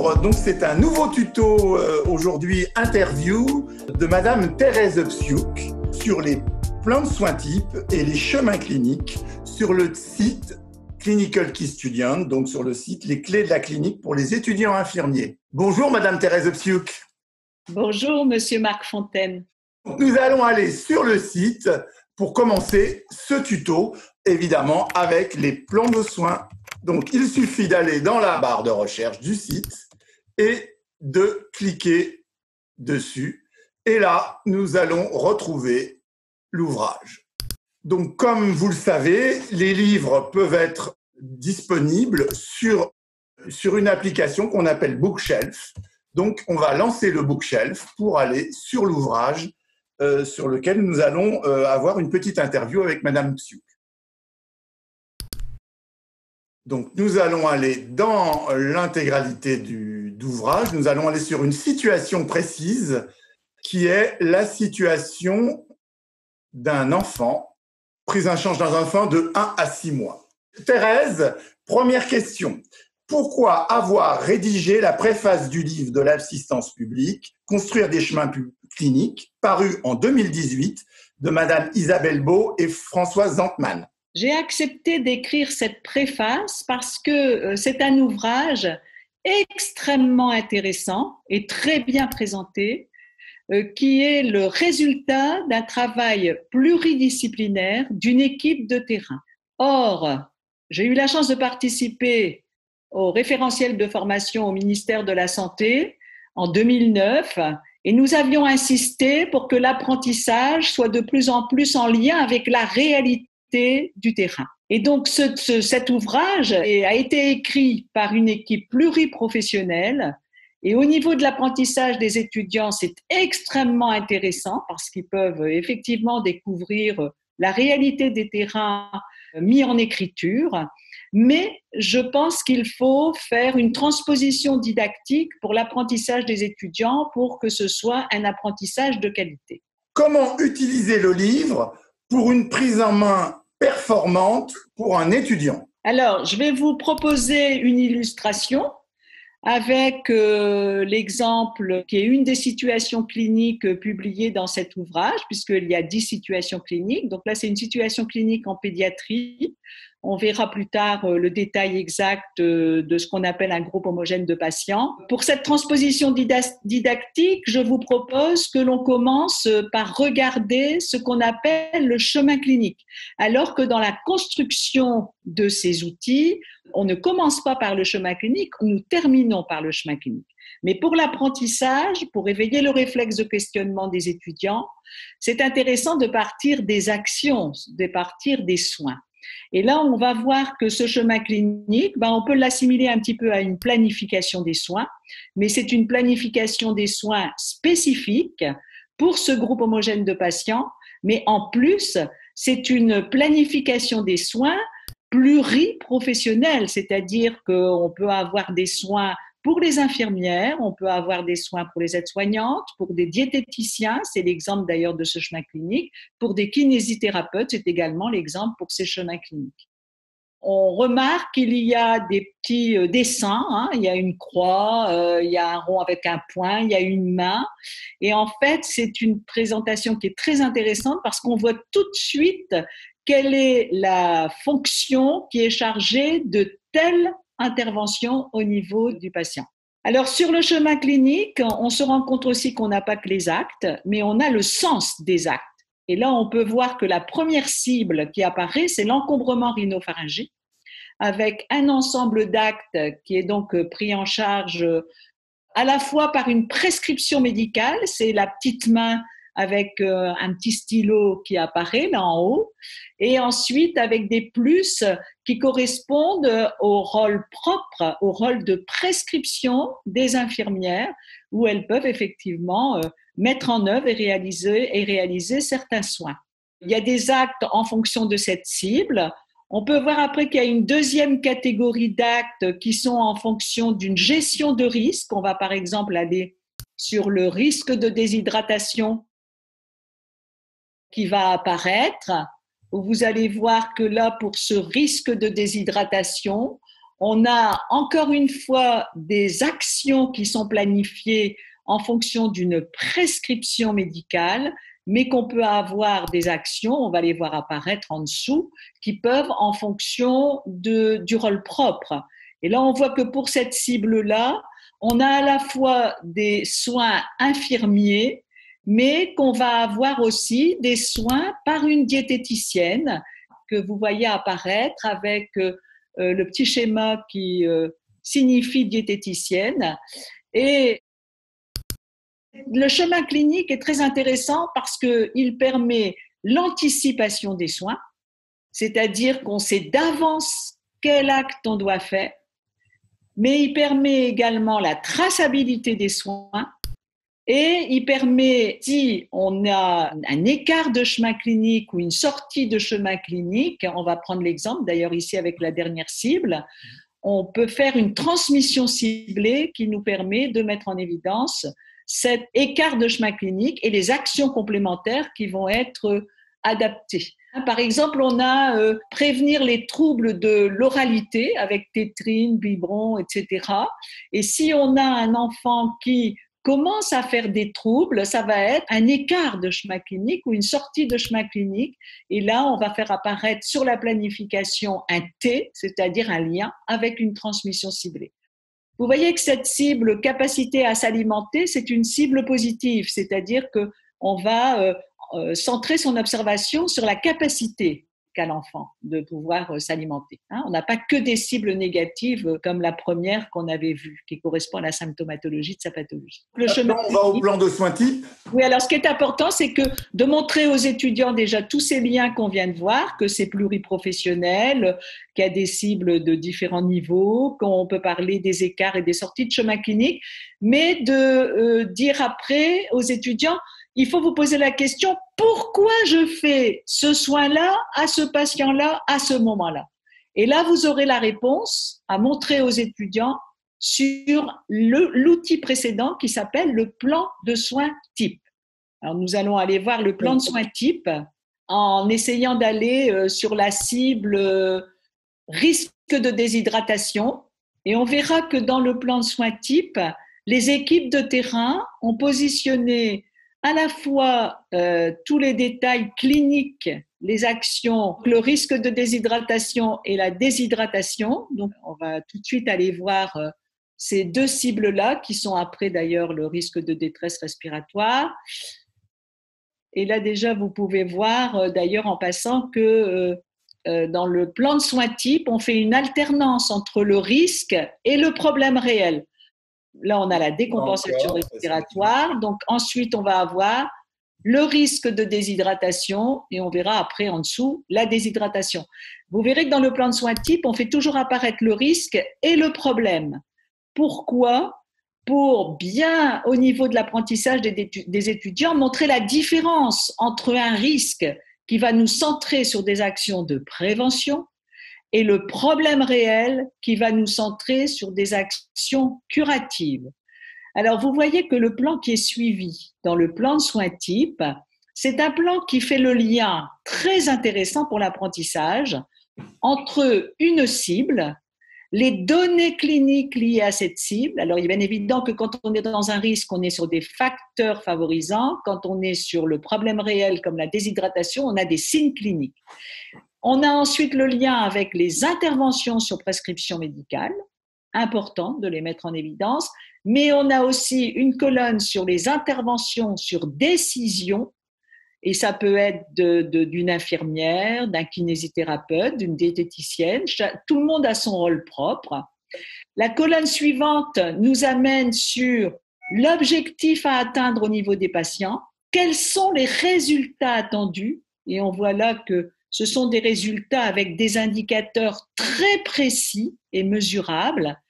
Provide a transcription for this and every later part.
Bonjour, donc c'est un nouveau tuto aujourd'hui, interview de Madame Thérèse Psiouk sur les plans de soins types et les chemins cliniques sur le site Clinical Key Student, donc sur le site Les clés de la clinique pour les étudiants infirmiers. Bonjour Madame Thérèse Psiouk. Bonjour Monsieur Marc Fontaine. Nous allons aller sur le site pour commencer ce tuto, évidemment avec les plans de soins. Donc, il suffit d'aller dans la barre de recherche du site et de cliquer dessus. Et là, nous allons retrouver l'ouvrage. Donc, comme vous le savez, les livres peuvent être disponibles sur une application qu'on appelle Bookshelf. Donc, on va lancer le Bookshelf pour aller sur l'ouvrage sur lequel nous allons avoir une petite interview avec Madame Psiouk. Donc, nous allons aller dans l'intégralité d'ouvrage. Nous allons aller sur une situation précise qui est la situation d'un enfant, prise en charge d'un enfant de 1 à 6 mois. Thérèse, première question. Pourquoi avoir rédigé la préface du livre de l'assistance publique, Construire des chemins cliniques, paru en 2018, de Madame Isabelle Beau et Françoise Zantman? J'ai accepté d'écrire cette préface parce que c'est un ouvrage extrêmement intéressant et très bien présenté, qui est le résultat d'un travail pluridisciplinaire d'une équipe de terrain. Or, j'ai eu la chance de participer au référentiel de formation au ministère de la Santé en 2009 et nous avions insisté pour que l'apprentissage soit de plus en plus en lien avec la réalité du terrain. Et donc, cet ouvrage a été écrit par une équipe pluriprofessionnelle. Et au niveau de l'apprentissage des étudiants, c'est extrêmement intéressant parce qu'ils peuvent effectivement découvrir la réalité des terrains mis en écriture. Mais je pense qu'il faut faire une transposition didactique pour l'apprentissage des étudiants pour que ce soit un apprentissage de qualité. Comment utiliser le livre pour une prise en main performante pour un étudiant? Alors, je vais vous proposer une illustration avec l'exemple qui est une des situations cliniques publiées dans cet ouvrage, puisqu'il y a 10 situations cliniques. Donc là, c'est une situation clinique en pédiatrie. On verra plus tard le détail exact de ce qu'on appelle un groupe homogène de patients. Pour cette transposition didactique, je vous propose que l'on commence par regarder ce qu'on appelle le chemin clinique. Alors que dans la construction de ces outils, on ne commence pas par le chemin clinique, nous terminons par le chemin clinique. Mais pour l'apprentissage, pour éveiller le réflexe de questionnement des étudiants, c'est intéressant de partir des actions, de partir des soins. Et là, on va voir que ce chemin clinique, on peut l'assimiler un petit peu à une planification des soins, mais c'est une planification des soins spécifique pour ce groupe homogène de patients, mais en plus, c'est une planification des soins pluriprofessionnelle, c'est-à-dire qu'on peut avoir des soins pour les infirmières, on peut avoir des soins pour les aides-soignantes, pour des diététiciens, c'est l'exemple d'ailleurs de ce chemin clinique, pour des kinésithérapeutes, c'est également l'exemple pour ces chemins cliniques. On remarque qu'il y a des petits dessins, il y a une croix, il y a un rond avec un point, il y a une main. Et en fait, c'est une présentation qui est très intéressante parce qu'on voit tout de suite quelle est la fonction qui est chargée de telle intervention au niveau du patient. Alors, sur le chemin clinique, on se rend compte aussi qu'on n'a pas que les actes, mais on a le sens des actes. Et là, on peut voir que la première cible qui apparaît, c'est l'encombrement rhinopharyngé, avec un ensemble d'actes qui est donc pris en charge à la fois par une prescription médicale, c'est la petite main avec un petit stylo qui apparaît là en haut, et ensuite avec des plus qui correspondent au rôle propre, au rôle de prescription des infirmières, où elles peuvent effectivement mettre en œuvre et réaliser certains soins. Il y a des actes en fonction de cette cible. On peut voir après qu'il y a une deuxième catégorie d'actes qui sont en fonction d'une gestion de risque. On va par exemple aller sur le risque de déshydratation qui va apparaître. Vous allez voir que là, pour ce risque de déshydratation, On a encore une fois des actions qui sont planifiées en fonction d'une prescription médicale, mais qu'on peut avoir des actions, on va les voir apparaître en dessous, qui peuvent en fonction du rôle propre. Et là, on voit que pour cette cible-là, on a à la fois des soins infirmiers, mais qu'on va avoir aussi des soins par une diététicienne que vous voyez apparaître avec le petit schéma qui signifie diététicienne. Et le chemin clinique est très intéressant parce qu'il permet l'anticipation des soins, c'est-à-dire qu'on sait d'avance quel acte on doit faire, mais il permet également la traçabilité des soins et il permet, si on a un écart de chemin clinique ou une sortie de chemin clinique, on va prendre l'exemple d'ailleurs ici avec la dernière cible, on peut faire une transmission ciblée qui nous permet de mettre en évidence cet écart de chemin clinique et les actions complémentaires qui vont être adaptées. Par exemple, on a prévenir les troubles de l'oralité avec tétrine, biberon, etc. Et si on a un enfant qui commence à faire des troubles, ça va être un écart de chemin clinique ou une sortie de chemin clinique. Et là, on va faire apparaître sur la planification un T, c'est-à-dire un lien avec une transmission ciblée. Vous voyez que cette cible capacité à s'alimenter, c'est une cible positive, c'est-à-dire qu'on va centrer son observation sur la capacité qu'a l'enfant de pouvoir s'alimenter. On n'a pas que des cibles négatives comme la première qu'on avait vue, qui correspond à la symptomatologie de sa pathologie. Maintenant, on va au plan de soins type. Oui, alors ce qui est important, c'est de montrer aux étudiants déjà tous ces liens qu'on vient de voir, que c'est pluriprofessionnel, qu'il y a des cibles de différents niveaux, qu'on peut parler des écarts et des sorties de chemin clinique, mais de dire après aux étudiants, il faut vous poser la question, pourquoi je fais ce soin-là, à ce patient-là, à ce moment-là? Et là, vous aurez la réponse à montrer aux étudiants sur l'outil précédent qui s'appelle le plan de soins type. Alors, nous allons aller voir le plan de soins type en essayant d'aller sur la cible risque de déshydratation. Et on verra que dans le plan de soins type, les équipes de terrain ont positionné à la fois tous les détails cliniques, les actions, le risque de déshydratation et la déshydratation. Donc, on va tout de suite aller voir ces deux cibles-là, qui sont après d'ailleurs le risque de détresse respiratoire. Et là déjà, vous pouvez voir d'ailleurs en passant que dans le plan de soins type, on fait une alternance entre le risque et le problème réel. Là, on a la décompensation respiratoire. Donc, ensuite, on va avoir le risque de déshydratation et on verra après en dessous la déshydratation. Vous verrez que dans le plan de soins type, on fait toujours apparaître le risque et le problème. Pourquoi? Pour bien, au niveau de l'apprentissage des étudiants, montrer la différence entre un risque qui va nous centrer sur des actions de prévention et le problème réel qui va nous centrer sur des actions curatives. Alors, vous voyez que le plan qui est suivi dans le plan de soins type, c'est un plan qui fait le lien très intéressant pour l'apprentissage entre une cible, les données cliniques liées à cette cible. Alors, il est bien évident que quand on est dans un risque, on est sur des facteurs favorisants. Quand on est sur le problème réel comme la déshydratation, on a des signes cliniques. On a ensuite le lien avec les interventions sur prescription médicale, important de les mettre en évidence, mais on a aussi une colonne sur les interventions sur décision, et ça peut être d'une infirmière, d'un kinésithérapeute, d'une diététicienne, tout le monde a son rôle propre. La colonne suivante nous amène sur l'objectif à atteindre au niveau des patients, quels sont les résultats attendus, et on voit là que ce sont des résultats avec des indicateurs très précis et mesurables.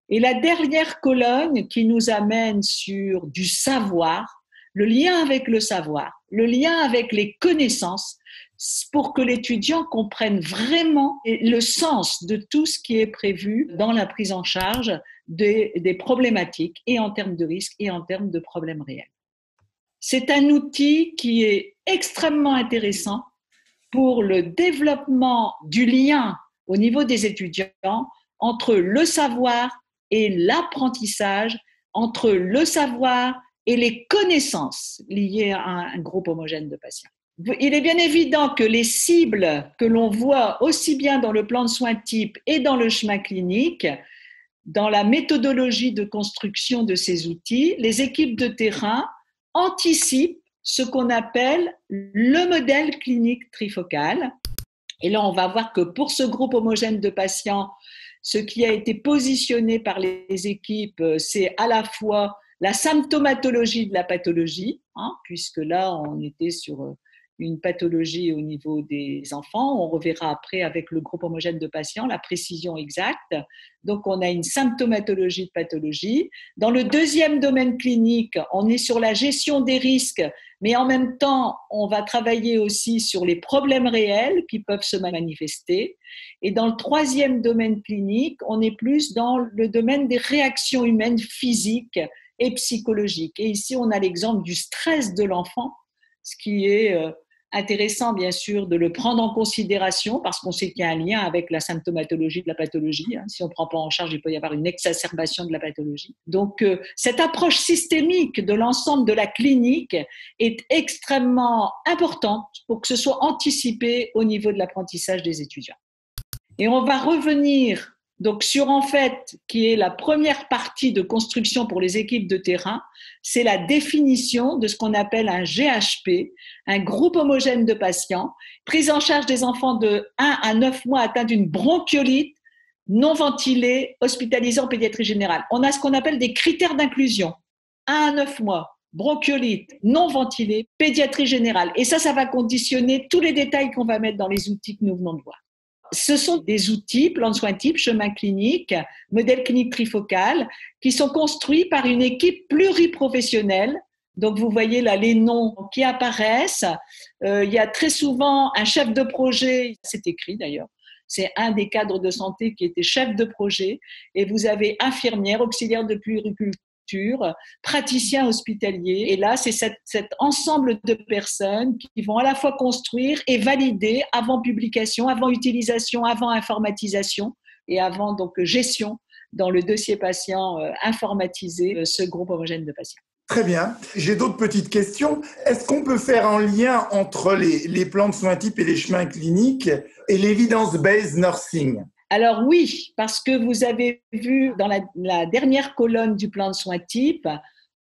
Et la dernière colonne qui nous amène sur du savoir, le lien avec le savoir, le lien avec les connaissances, pour que l'étudiant comprenne vraiment le sens de tout ce qui est prévu dans la prise en charge des problématiques, et en termes de risques et en termes de problèmes réels. C'est un outil qui est extrêmement intéressant pour le développement du lien au niveau des étudiants entre le savoir et l'apprentissage, entre le savoir et les connaissances liées à un groupe homogène de patients. Il est bien évident que les cibles que l'on voit aussi bien dans le plan de soins type et dans le chemin clinique, dans la méthodologie de construction de ces outils, les équipes de terrain anticipent ce qu'on appelle le modèle clinique trifocal. Et là, on va voir que pour ce groupe homogène de patients, ce qui a été positionné par les équipes, c'est à la fois la symptomatologie de la pathologie, puisque là, on était sur une pathologie au niveau des enfants. On reverra après avec le groupe homogène de patients la précision exacte. Donc, on a une symptomatologie de pathologie. Dans le deuxième domaine clinique, on est sur la gestion des risques, mais en même temps, on va travailler aussi sur les problèmes réels qui peuvent se manifester. Et dans le troisième domaine clinique, on est plus dans le domaine des réactions humaines physiques et psychologiques. Et ici, on a l'exemple du stress de l'enfant, ce qui est intéressant, bien sûr, de le prendre en considération parce qu'on sait qu'il y a un lien avec la symptomatologie de la pathologie. Si on ne prend pas en charge, il peut y avoir une exacerbation de la pathologie. Donc, cette approche systémique de l'ensemble de la clinique est extrêmement importante pour que ce soit anticipé au niveau de l'apprentissage des étudiants. Et on va revenir donc sur, en fait, qui est la première partie de construction pour les équipes de terrain, c'est la définition de ce qu'on appelle un GHP, un groupe homogène de patients, prise en charge des enfants de 1 à 9 mois atteints d'une bronchiolite non ventilée, hospitalisée en pédiatrie générale. On a ce qu'on appelle des critères d'inclusion. 1 à 9 mois, bronchiolite non ventilée, pédiatrie générale. Et ça va conditionner tous les détails qu'on va mettre dans les outils que nous venons de voir. Ce sont des outils, plans de soins type, chemin clinique, modèle clinique trifocal, qui sont construits par une équipe pluriprofessionnelle. Donc, vous voyez là les noms qui apparaissent. Il y a très souvent un chef de projet, c'est écrit d'ailleurs, c'est un des cadres de santé qui était chef de projet, et vous avez infirmière, auxiliaire de puériculture, praticiens hospitaliers. Et là, c'est cet ensemble de personnes qui vont à la fois construire et valider avant publication, avant utilisation, avant informatisation et avant donc gestion dans le dossier patient informatisé, ce groupe homogène de patients. Très bien. J'ai d'autres petites questions. Est-ce qu'on peut faire un lien entre les plans de soins type et les chemins cliniques et l'evidence-based nursing ? Alors oui, parce que vous avez vu dans la dernière colonne du plan de soins type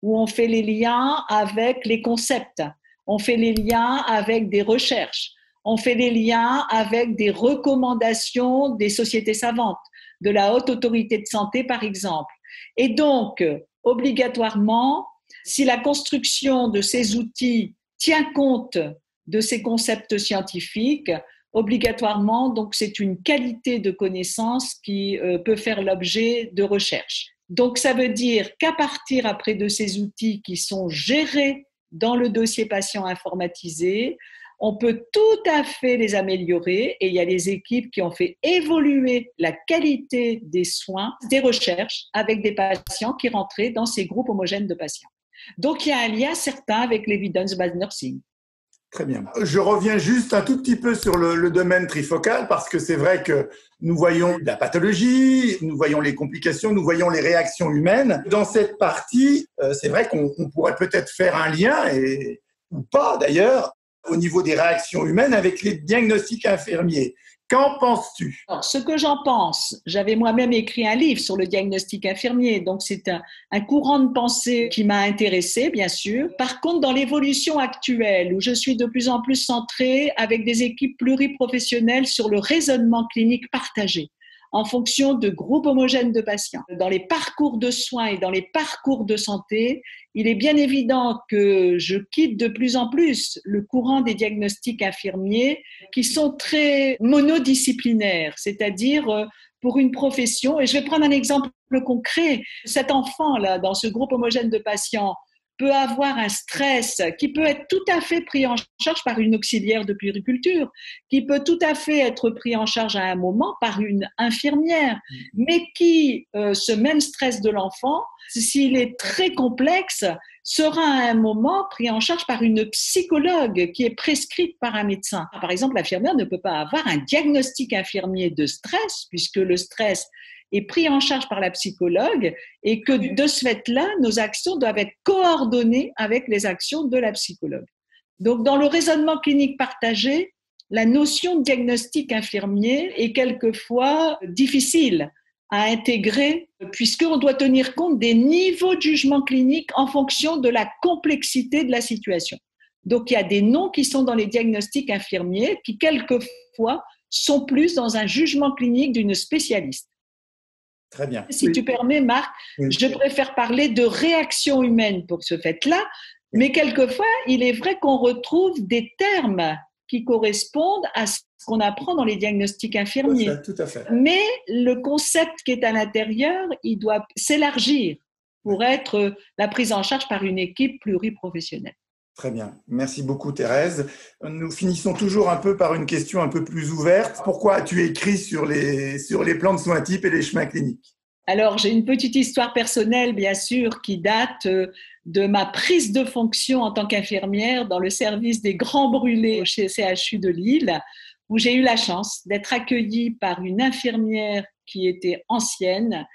où on fait les liens avec les concepts, on fait les liens avec des recherches, on fait les liens avec des recommandations des sociétés savantes, de la Haute Autorité de Santé par exemple. Et donc, obligatoirement, si la construction de ces outils tient compte de ces concepts scientifiques, obligatoirement, donc c'est une qualité de connaissance qui peut faire l'objet de recherche. Donc ça veut dire qu'à partir après de ces outils qui sont gérés dans le dossier patient informatisé, on peut tout à fait les améliorer et il y a des équipes qui ont fait évoluer la qualité des soins, des recherches avec des patients qui rentraient dans ces groupes homogènes de patients. Donc il y a un lien certain avec l'evidence-based nursing. Très bien. Je reviens juste un tout petit peu sur le domaine trifocal parce que c'est vrai que nous voyons la pathologie, nous voyons les complications, nous voyons les réactions humaines. Dans cette partie, c'est vrai qu'on pourrait peut-être faire un lien, ou pas d'ailleurs, au niveau des réactions humaines avec les diagnostics infirmiers. Qu'en penses-tu ? Alors, ce que j'en pense, j'avais moi-même écrit un livre sur le diagnostic infirmier, donc c'est un courant de pensée qui m'a intéressée, bien sûr. Par contre, dans l'évolution actuelle, où je suis de plus en plus centrée avec des équipes pluriprofessionnelles sur le raisonnement clinique partagé, en fonction de groupes homogènes de patients. Dans les parcours de soins et dans les parcours de santé, il est bien évident que je quitte de plus en plus le courant des diagnostics infirmiers qui sont très monodisciplinaires, c'est-à-dire pour une profession. Et je vais prendre un exemple concret. Cet enfant-là, dans ce groupe homogène de patients, peut avoir un stress qui peut être tout à fait pris en charge par une auxiliaire de puériculture, qui peut tout à fait être pris en charge à un moment par une infirmière, mais qui, ce même stress de l'enfant, s'il est très complexe, sera à un moment pris en charge par une psychologue qui est prescrite par un médecin. Par exemple, l'infirmière ne peut pas avoir un diagnostic infirmier de stress, puisque le stress est pris en charge par la psychologue et que de ce fait-là, nos actions doivent être coordonnées avec les actions de la psychologue. Donc, dans le raisonnement clinique partagé, la notion de diagnostic infirmier est quelquefois difficile à intégrer puisqu'on doit tenir compte des niveaux de jugement clinique en fonction de la complexité de la situation. Donc, il y a des noms qui sont dans les diagnostics infirmiers qui, quelquefois, sont plus dans un jugement clinique d'une spécialiste. Très bien. Si tu permets, Marc, je préfère parler de réaction humaine pour ce fait-là, mais quelquefois, il est vrai qu'on retrouve des termes qui correspondent à ce qu'on apprend dans les diagnostics infirmiers. Tout à fait. Mais le concept qui est à l'intérieur, il doit s'élargir pour être la prise en charge par une équipe pluriprofessionnelle. Très bien. Merci beaucoup, Thérèse. Nous finissons toujours un peu par une question un peu plus ouverte. Pourquoi as-tu écrit sur les plans de soins types et les chemins cliniques ? Alors, j'ai une petite histoire personnelle, bien sûr, qui date de ma prise de fonction en tant qu'infirmière dans le service des grands brûlés chez CHU de Lille, où j'ai eu la chance d'être accueillie par une infirmière qui était ancienne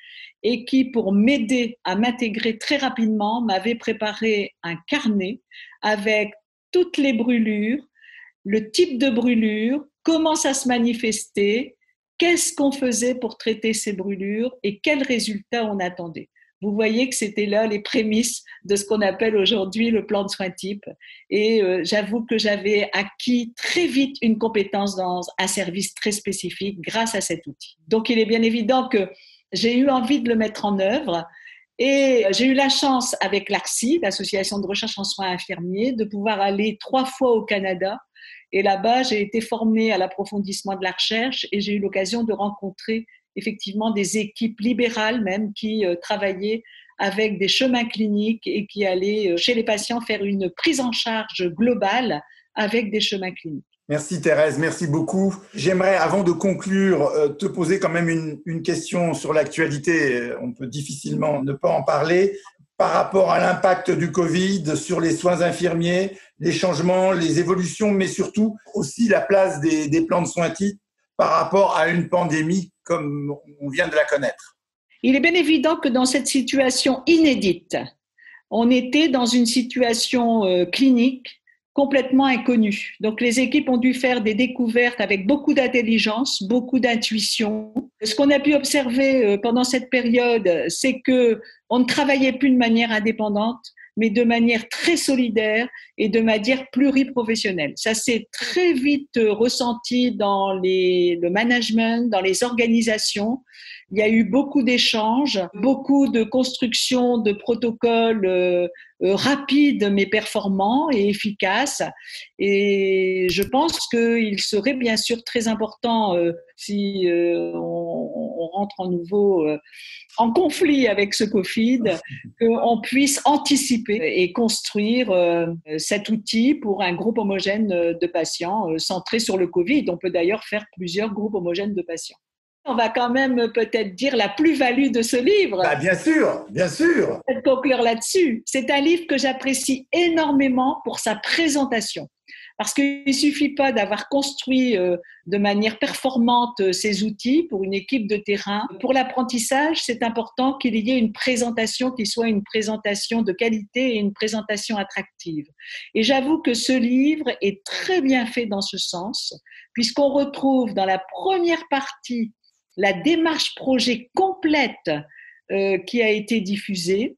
et qui, pour m'aider à m'intégrer très rapidement, m'avait préparé un carnet avec toutes les brûlures, le type de brûlure, comment ça se manifestait, qu'est-ce qu'on faisait pour traiter ces brûlures et quels résultats on attendait. Vous voyez que c'était là les prémices de ce qu'on appelle aujourd'hui le plan de soins type. Et j'avoue que j'avais acquis très vite une compétence dans un service très spécifique grâce à cet outil. Donc, il est bien évident que j'ai eu envie de le mettre en œuvre. Et j'ai eu la chance avec l'ARCI, l'Association de recherche en soins infirmiers, de pouvoir aller 3 fois au Canada. Et là-bas, j'ai été formée à l'approfondissement de la recherche et j'ai eu l'occasion de rencontrer effectivement des équipes libérales même qui travaillaient avec des chemins cliniques et qui allaient chez les patients faire une prise en charge globale avec des chemins cliniques. Merci Thérèse, merci beaucoup. J'aimerais, avant de conclure, te poser quand même une question sur l'actualité. On peut difficilement ne pas en parler. Par rapport à l'impact du Covid sur les soins infirmiers, les changements, les évolutions, mais surtout aussi la place des plans de soins types par rapport à une pandémie comme on vient de la connaître. Il est bien évident que dans cette situation inédite, on était dans une situation clinique complètement inconnue. Donc, les équipes ont dû faire des découvertes avec beaucoup d'intelligence, beaucoup d'intuition. Ce qu'on a pu observer pendant cette période, c'est que on ne travaillait plus de manière indépendante, mais de manière très solidaire et de manière pluriprofessionnelle. Ça s'est très vite ressenti dans le management, dans les organisations. Il y a eu beaucoup d'échanges, beaucoup de construction de protocoles rapides mais performants et efficaces. Et je pense qu'il serait bien sûr très important si on rentre en nouveau en conflit avec ce Covid, qu'on puisse anticiper et construire cet outil pour un groupe homogène de patients centré sur le Covid. On peut d'ailleurs faire plusieurs groupes homogènes de patients. On va quand même peut-être dire la plus-value de ce livre. Bah, bien sûr, bien sûr. Je vais conclure là-dessus. C'est un livre que j'apprécie énormément pour sa présentation. Parce qu'il ne suffit pas d'avoir construit de manière performante ces outils pour une équipe de terrain. Pour l'apprentissage, c'est important qu'il y ait une présentation qui soit une présentation de qualité et une présentation attractive. Et j'avoue que ce livre est très bien fait dans ce sens, puisqu'on retrouve dans la première partie la démarche projet complète qui a été diffusée.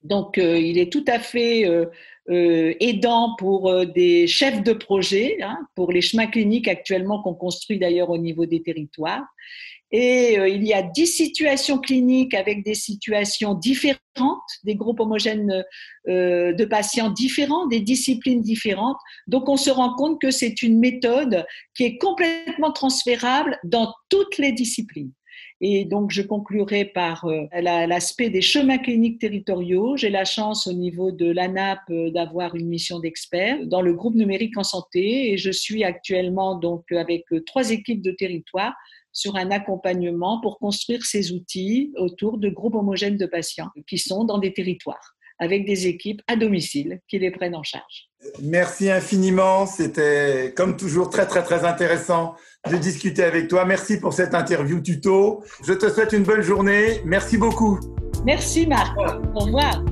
Donc, il est tout à fait aidant pour des chefs de projet, pour les chemins cliniques actuellement qu'on construit d'ailleurs au niveau des territoires. Et il y a 10 situations cliniques avec des situations différentes, des groupes homogènes de patients différents, des disciplines différentes. Donc, on se rend compte que c'est une méthode qui est complètement transférable dans toutes les disciplines. Et donc, je conclurai par l'aspect des chemins cliniques territoriaux. J'ai la chance au niveau de l'ANAP d'avoir une mission d'experts dans le groupe numérique en santé et je suis actuellement donc avec 3 équipes de territoire sur un accompagnement pour construire ces outils autour de groupes homogènes de patients qui sont dans des territoires. avec des équipes à domicile qui les prennent en charge. Merci infiniment. C'était comme toujours très, très, très intéressant de discuter avec toi. Merci pour cette interview tuto. Je te souhaite une bonne journée. Merci beaucoup. Merci Marc. Au revoir.